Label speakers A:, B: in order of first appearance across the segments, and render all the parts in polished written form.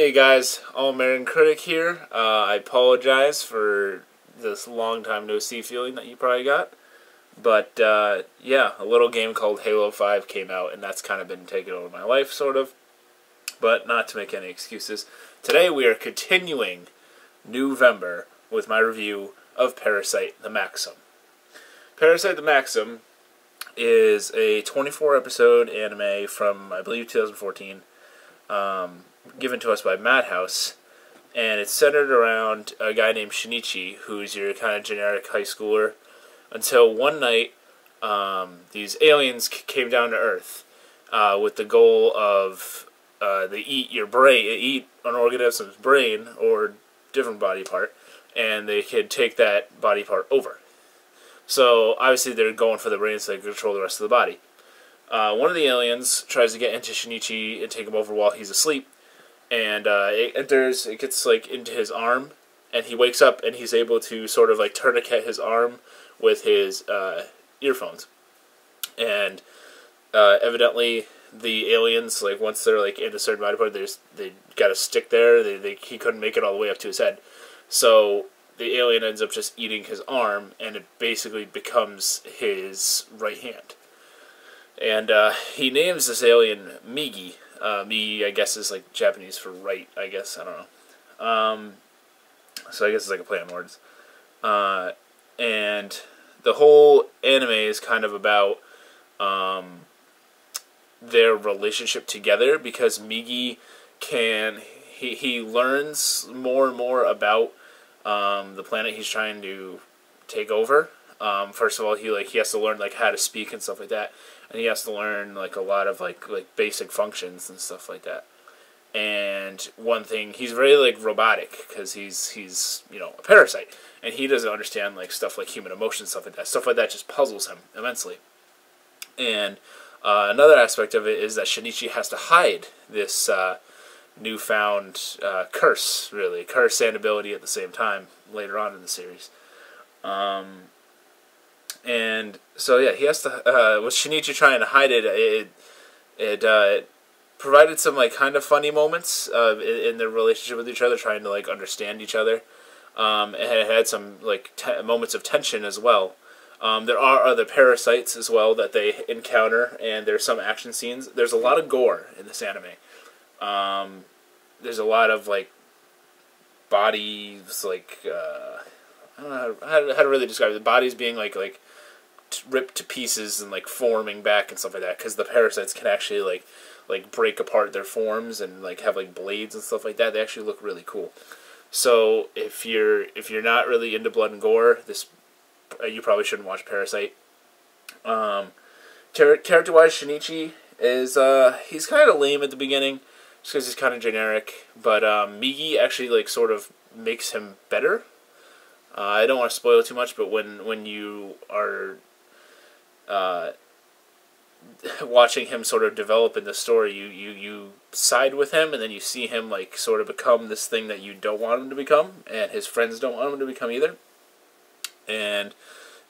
A: Hey guys, All-American Critic here. I apologize for this long time no see feeling that you probably got. But, yeah, a little game called Halo 5 came out, and that's kind of been taking over my life, sort of. But not to make any excuses. Today we are continuing Newvember with my review of Parasyte the Maxim. Parasyte the Maxim is a 24-episode anime from, I believe, 2014. Given to us by Madhouse, and it's centered around a guy named Shinichi, who's your kind of generic high schooler, until one night these aliens came down to Earth with the goal of they eat an organism's brain or different body part, and they could take that body part over. So obviously they're going for the brain so they can control the rest of the body. One of the aliens tries to get into Shinichi and take him over while he's asleep, and it gets like into his arm, and he wakes up and he's able to sort of like tourniquet his arm with his earphones. And evidently the aliens, like once they're like in a certain body part, they got to stick there. He couldn't make it all the way up to his head, so the alien ends up just eating his arm, and it basically becomes his right hand. And he names this alien Migi. Migi, I guess, is like Japanese for right, I guess. I don't know. So I guess it's like a play on words. And the whole anime is kind of about their relationship together, because Migi he learns more and more about the planet he's trying to take over. First of all, he has to learn like how to speak and stuff like that, and he has to learn like a lot of like basic functions and stuff like that. And one thing, he's very like robotic because he's a parasite, and he doesn't understand like stuff like human emotions, stuff like that. Stuff like that just puzzles him immensely. And another aspect of it is that Shinichi has to hide this newfound curse and ability at the same time later on in the series. And so yeah, he has to with Shinichi trying to hide it. It provided some like kind of funny moments in their relationship with each other, trying to like understand each other. And it had some like moments of tension as well. There are other parasites as well that they encounter, and there's some action scenes. There's a lot of gore in this anime. There's a lot of like bodies, like I don't know how to really describe it. The bodies being like ripped to pieces and like forming back and stuff like that, because the parasites can actually like break apart their forms and like have like blades and stuff like that. They actually look really cool. So if you're not really into blood and gore, you probably shouldn't watch Parasyte. Character-wise, Shinichi is he's kind of lame at the beginning, just because he's kind of generic. But Migi actually like sort of makes him better. I don't want to spoil too much, but when you are watching him sort of develop in the story, you side with him, and then you see him like sort of become this thing that you don't want him to become, and his friends don't want him to become either. And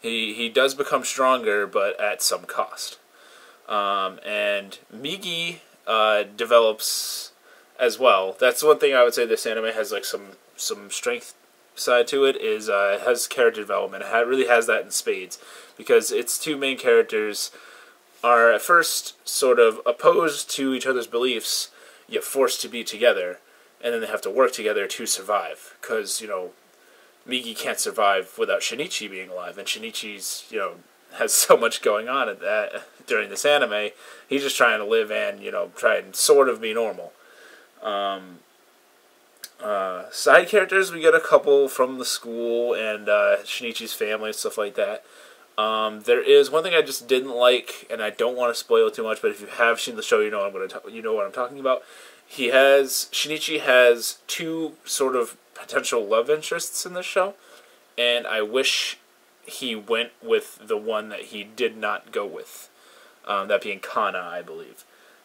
A: he does become stronger, but at some cost. And Migi develops as well. That's one thing I would say this anime has like some strength side to it, is it has character development. It really has that in spades, because its two main characters are at first sort of opposed to each other's beliefs, yet forced to be together, and then they have to work together to survive, because Migi can't survive without Shinichi being alive, and Shinichi's has so much going on at that during this anime. He's just trying to live and try and sort of be normal. Side characters, we get a couple from the school and Shinichi's family and stuff like that. There is one thing I just didn't like, and I don't want to spoil too much, but if you have seen the show, you know what I'm talking about. Shinichi has two sort of potential love interests in this show, and I wish he went with the one that he did not go with. That being Kana, I believe.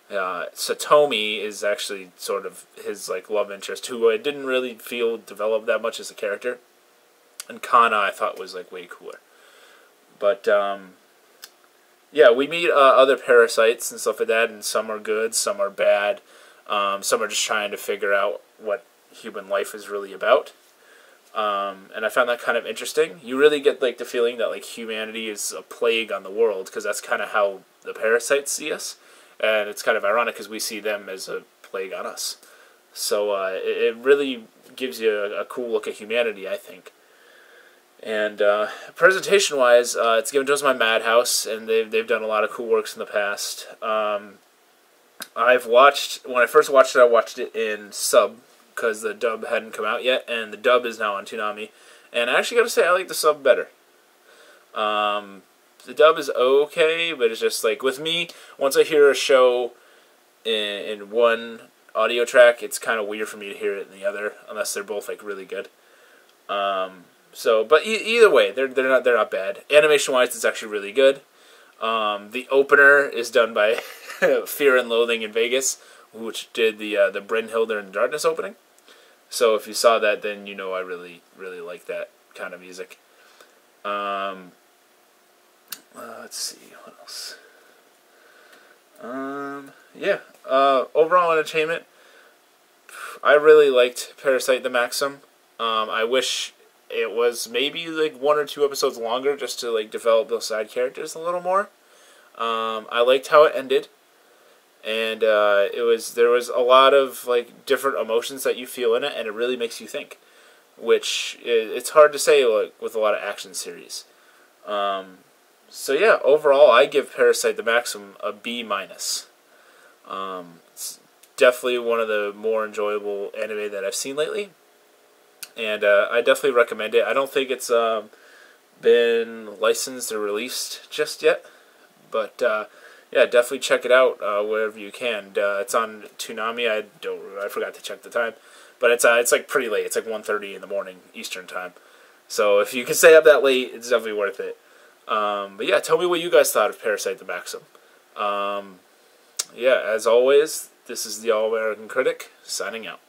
A: Satomi is actually sort of his like love interest, who I didn't really feel developed that much as a character, and Kana I thought was like way cooler. But yeah, we meet other parasites and stuff like that, and some are good, some are bad. Some are just trying to figure out what human life is really about. And I found that kind of interesting. You really get like the feeling that like humanity is a plague on the world, because that's kind of how the parasites see us, and it's kind of ironic because we see them as a plague on us. So it really gives you a cool look at humanity, I think. And presentation-wise, it's given to us by Madhouse, and they've done a lot of cool works in the past. I've watched, when I first watched it, I watched it in sub, because the dub hadn't come out yet, and the dub is now on Toonami. And I actually got to say, I like the sub better. The dub is okay, but it's just like, with me, once I hear a show in one audio track, it's kind of weird for me to hear it in the other, unless they're both like really good. But either way, they're not bad. Animation-wise, it's actually really good. The opener is done by Fear and Loathing in Vegas, which did the Brynhilde in Darkness opening. So if you saw that, then you know I really like that kind of music. Let's see, what else? Overall entertainment, I really liked Parasyte the Maxim. I wish it was maybe like 1 or 2 episodes longer, just to like develop those side characters a little more. I liked how it ended, and there was a lot of like different emotions that you feel in it, and it really makes you think, which it's hard to say like with a lot of action series. So yeah, overall, I give Parasyte the Maxim a B-. It's definitely one of the more enjoyable anime that I've seen lately, and I definitely recommend it. I don't think it's been licensed or released just yet, but yeah, definitely check it out wherever you can. It's on Toonami. I forgot to check the time, but it's like pretty late. It's like 1:30 in the morning Eastern time. So if you can stay up that late, it's definitely worth it. But yeah, tell me what you guys thought of Parasyte the Maxim. Yeah, as always, this is the All-American Critic, signing out.